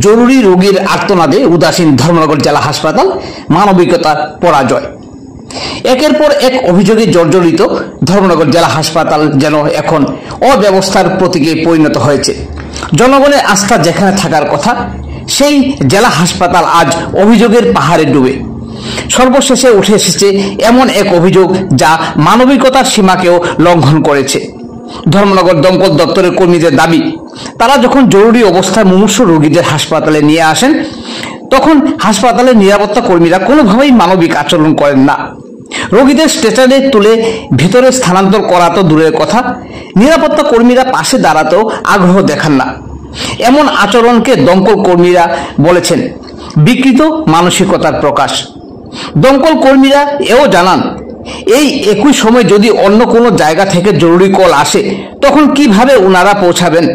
জরুরি রোগীর আর্তনাদে উদাসীন ধর্মনগর জেলা হাসপাতাল, মানবিকতার পরাজয়। একের পর এক অভিযোগে জর্জরিত ধর্মনগর জেলা হাসপাতাল যেন এখন অব্যবস্থার প্রতীকে পরিণত হয়েছে। জনগণের আস্থা যেখানে থাকার কথা, সেই জেলা হাসপাতাল আজ অভিযোগের পাহাড়ে ডুবে। সর্বশেষে উঠে এসেছে এমন এক অভিযোগ যা মানবিকতার সীমাকেও লঙ্ঘন করেছে। ধর্মনগর দমকল দপ্তরের কর্মীদের দাবি, তারা যখন জরুরি অবস্থায় মুমূর্ষু রোগীদের হাসপাতালে নিয়ে আসেন, তখন হাসপাতালের নিরাপত্তা কর্মীরা কোনোভাবেই মানবিক আচরণ করেন না। রোগীদের স্ট্রেচারে তুলে ভেতরে স্থানান্তর করা তো দূরের কথা, নিরাপত্তা কর্মীরা পাশে দাঁড়াতেও আগ্রহ দেখান না। এমন আচরণকে দমকল কর্মীরা বলেছেন বিকৃত মানসিকতার প্রকাশ। দমকল কর্মীরা এও জানান, এই একই সময় যদি অন্য কোনো জায়গা থেকে জরুরি কল আসে, তখন কিভাবে ওনারা পৌঁছাবেন?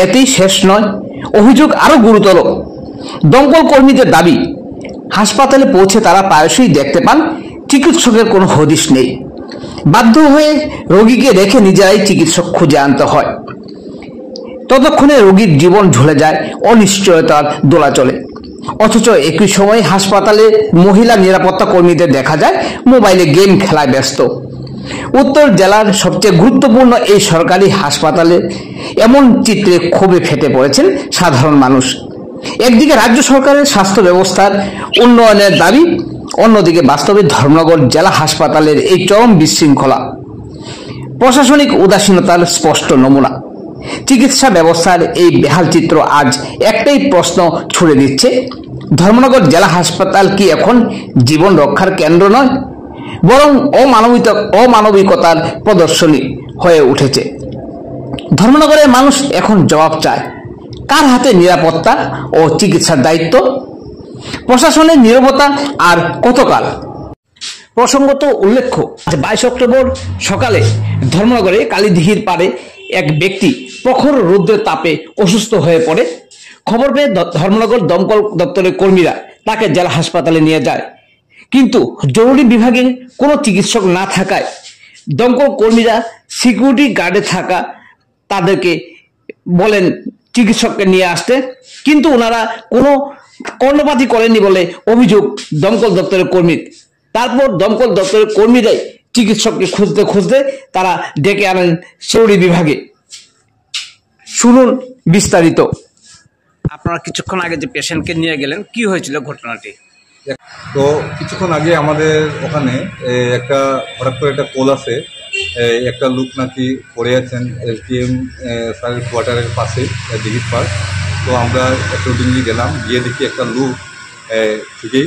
এতেই শেষ নয়, অভিযোগ আরো গুরুতর। দমকল কর্মীদের দাবি, হাসপাতালে পৌঁছে তারা প্রায়শই দেখতে পান চিকিৎসকের কোনো হদিশ নেই। বাধ্য হয়ে রোগীকে রেখে নিজেরাই চিকিৎসক খুঁজে আনতে হয়। ততক্ষণে রোগীর জীবন ঝুলে যায় অনিশ্চয়তার দোলাচলে। অথচ একই সময় হাসপাতালে মহিলা নিরাপত্তা কর্মীদের দেখা যায় মোবাইলে গেম খেলায় ব্যস্ত। উত্তর জেলার সবচেয়ে গুরুত্বপূর্ণ এই সরকারি হাসপাতালে এমন চিত্রে ক্ষোভে ফেটে পড়েছেন সাধারণ মানুষ। একদিকে রাজ্য সরকারের স্বাস্থ্য ব্যবস্থার উন্নয়নের দাবি, অন্যদিকে বাস্তবে ধর্মনগর জেলা হাসপাতালের এই চরম বিশৃঙ্খলা প্রশাসনিক উদাসীনতার স্পষ্ট নমুনা। চিকিৎসা ব্যবস্থার এই বেহাল চিত্র আজ একটাই প্রশ্ন ছুড়ে দিচ্ছে, ধর্মনগর জেলা হাসপাতাল কি এখন জীবন রক্ষার কেন্দ্র নয়, বরং অমানবিকতার প্রদর্শনী হয়ে উঠেছে? ধর্মনগরের মানুষ এখন জবাব চায়, কার হাতে নিরাপত্তা ও চিকিৎসার দায়িত্ব? প্রশাসনের নীরবতা আর কতকাল? প্রসঙ্গত উল্লেখ্য, 22 অক্টোবর সকালে ধর্মনগরে কালীদিঘির পাড়ে এক ব্যক্তি প্রখর রৌদ্রের তাপে অসুস্থ হয়ে পড়ে। খবর পেয়ে ধর্মনগর দমকল দপ্তরের কর্মীরা তাকে জেলা হাসপাতালে নিয়ে যায়, কিন্তু জরুরি বিভাগে কোনো চিকিৎসক না থাকায় দমকল কর্মীরা সিকিউরিটি গার্ডে থাকা তাদেরকে বলেন চিকিৎসককে নিয়ে আসতে, কিন্তু ওনারা কোনো কর্ণপাতই করেননি বলে অভিযোগ দমকল দপ্তরের কর্মীর। তারপর দমকল দপ্তরের কর্মীরাই চিকিৎসককে খুঁজতে খুঁজতে তারা ডেকে আনেন জরুরি বিভাগে। শুনুন বিস্তারিত। আপনারা কিছুক্ষণ আগে যে পেশেন্টকে নিয়ে গেলেন, কি হয়েছিল ঘটনাটি? তো কিছুক্ষণ আগে আমাদের ওখানে একটা হঠাৎ করে একটা কল আসে, একটা লোক নাকি পড়ে আছেন এসডিএম স্যারের কোয়ার্টারের পাশে, দিঘির পাড়। তো আমরা অ্যাকর্ডিংলি গেলাম, গিয়ে দেখি একটা লোক ঠিকই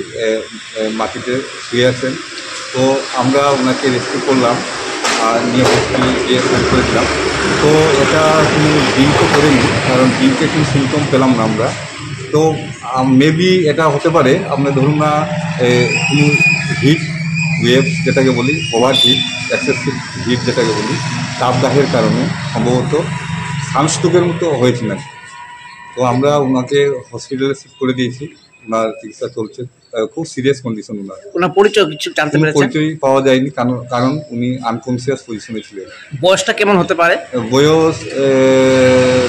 মাটিতে শুয়ে আছেন। তো আমরা ওনাকে রেস্কিউ করলাম আর নিয়ে হসপিটালে গিয়ে ফোন করেছিলাম। তো এটা কোনো ড্রিঙ্কও করেনি, কারণ ড্রিঙ্কে কোনো সিমটম পেলাম না আমরা। তো মেবি এটা হতে পারে, আমরা ধরুন না কোনো হিট ওয়েভ যেটাকে বলি, ওভার হিট, এক্সেসিভ হিট যেটাকে বলি, তাপদাহের কারণে সম্ভবত সানস্ট্রোকের মতো হয়েছিল। তো আমরা ওনাকে হসপিটালে শিফট করে দিয়েছি, ওনার চিকিৎসা চলছে। খুব সিরিয়াস কন্ডিশন ওনার। ওনার পরিচয় কিছু জানতে পেরেছেন? পরিচয় পাওয়া যায়নি, কারণ উনি আনকনসিয়াস পজিশনে ছিলেন। বয়সটা কেমন হতে পারে? বয়স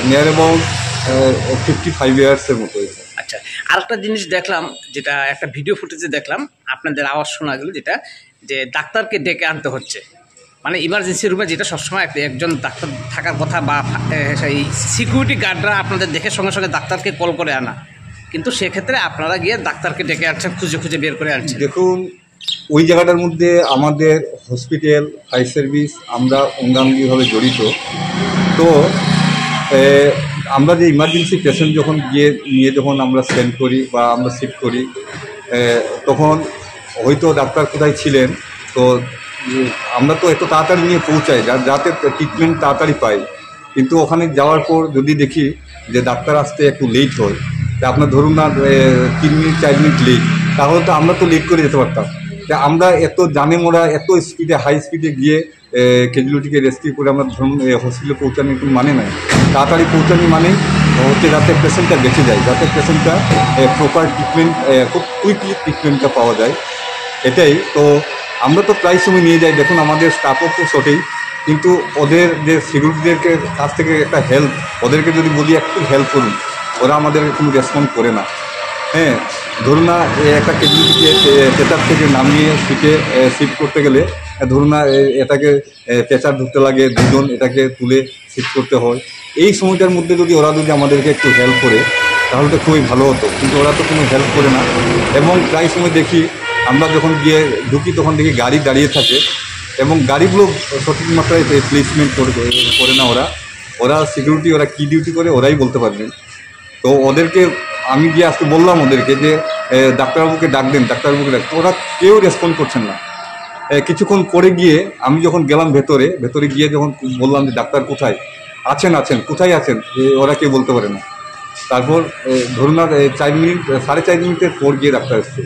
নিয়ার অ্যাবাউট 55 ইয়ার্সের মতো হয়েছে। আচ্ছা, আরেকটা জিনিস দেখলাম, যেটা একটা ভিডিও ফুটেজে দেখলাম, আপনাদের আওয়াজ শোনা গেল, যেটা যে ডাক্তারকে ডেকে আনতে হচ্ছে। মানে ইমার্জেন্সি রুমে যেটা সবসময় একজন ডাক্তার থাকার কথা, বা সেই সিকিউরিটি গার্ডরা আপনাদের দেখে সঙ্গে সঙ্গে ডাক্তারকে কল করে আনা, কিন্তু সেক্ষেত্রে আপনারা গিয়ে ডাক্তারকে ডেকে আনছেন, খুঁজে খুঁজে বের করে আনছেন। দেখুন, ওই জায়গাটার মধ্যে আমাদের হসপিটাল, ফায়ার সার্ভিস, আমরা অঙ্গাঙ্গিভাবে জড়িত। তো আমরা যে ইমার্জেন্সি পেশেন্ট যখন নিয়ে যখন আমরা সেন্ড করি বা আমরা শিফট করি, তখন হয়তো ডাক্তার কোথায় ছিলেন, তো আমরা তো এত তাড়াতাড়ি নিয়ে পৌঁছাই যাতে ট্রিটমেন্ট তাড়াতাড়ি পাই। কিন্তু ওখানে যাওয়ার পর যদি দেখি যে ডাক্তার আসতে একটু লেট হয়, আপনার ধরুন না 3 মিনিট 4 মিনিট লেট, তাহলে তো আমরা তো লেট করে যেতে পারতাম। তা আমরা এত জানে মোরা এত স্পিডে, হাই স্পিডে গিয়ে ক্যাজুয়ালিটিকে রেস্কিউ করে আমরা ধরুন হসপিটালে পৌঁছানোর কোনো মানে নাই। তাড়াতাড়ি পৌঁছানো মানে হচ্ছে যাতে পেশেন্টটা বেঁচে যায়, যাতে পেশেন্টটা প্রপার ট্রিটমেন্ট, খুব কুইকলি ট্রিটমেন্টটা পাওয়া যায়, এটাই। তো আমরা তো প্রায় সময় নিয়ে যাই। দেখুন, আমাদের স্টাফও তো শর্টেজ, কিন্তু ওদের যে সিকিউরিটিদেরকে কাছ থেকে একটা হেল্প, ওদেরকে যদি বলি একটু হেল্প করুন, ওরা আমাদের কোনো রেসপন্ড করে না। হ্যাঁ, ধরুন না একটা কেজিকে পেচার থেকে নামিয়ে শিফট করতে গেলে ধরুন না এটাকে পেচার ধরতে লাগে, দুজন এটাকে তুলে শিফট করতে হয়। এই সময়টার মধ্যে যদি ওরা যদি আমাদেরকে একটু হেল্প করে তাহলে তো খুবই ভালো হতো, কিন্তু ওরা তো কোনো হেল্প করে না। এবং প্রায় সময় দেখি আমরা যখন গিয়ে ঢুকি তখন দেখি গাড়ি দাঁড়িয়ে থাকে এবং গাড়িগুলো সঠিক মাত্রায় প্লেসমেন্ট করে না। ওরা সিকিউরিটি, ওরা কী ডিউটি করে ওরাই বলতে পারবেন। তো ওদেরকে আমি গিয়ে আজকে বললাম ওদেরকে যে ডাক্তারবাবুকে ডাক দেন, ডাক্তারবাবুকে ডাক, ওরা কেউ রেসপন্ড করছেন না। কিছুক্ষণ পরে গিয়ে আমি যখন গেলাম ভেতরে গিয়ে যখন বললাম যে ডাক্তার কোথায় আছেন কোথায় আছেন, ওরা কেউ বলতে পারে না। তারপর ধরুন না 4 মিনিট 4.5 মিনিটের পর গিয়ে ডাক্তার এসছে।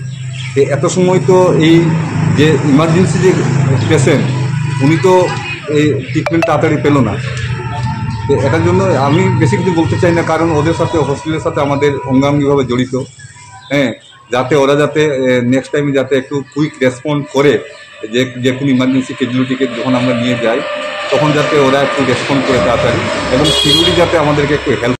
এত সময় তো এই যে ইমার্জেন্সি যে পেশেন্ট উনি তো এই ট্রিটমেন্ট তাড়াতাড়ি পেল না। এটার জন্য আমি বেশি কিছু বলতে চাই না, কারণ ওদের সাথে হসপিটালের সাথে আমাদের অঙ্গাঙ্গিভাবে জড়িত। হ্যাঁ, যাতে ওরা যাতে নেক্সট টাইমে যাতে একটু কুইক রেসপন্ড করে, যে কোনো ইমার্জেন্সি ক্যাজুয়ালিটিকে যখন আমরা নিয়ে যাই তখন যাতে ওরা একটু রেসপন্ড করে তাড়াতাড়ি, এবং সিকিউরিটি যাতে আমাদেরকে একটু হেল্প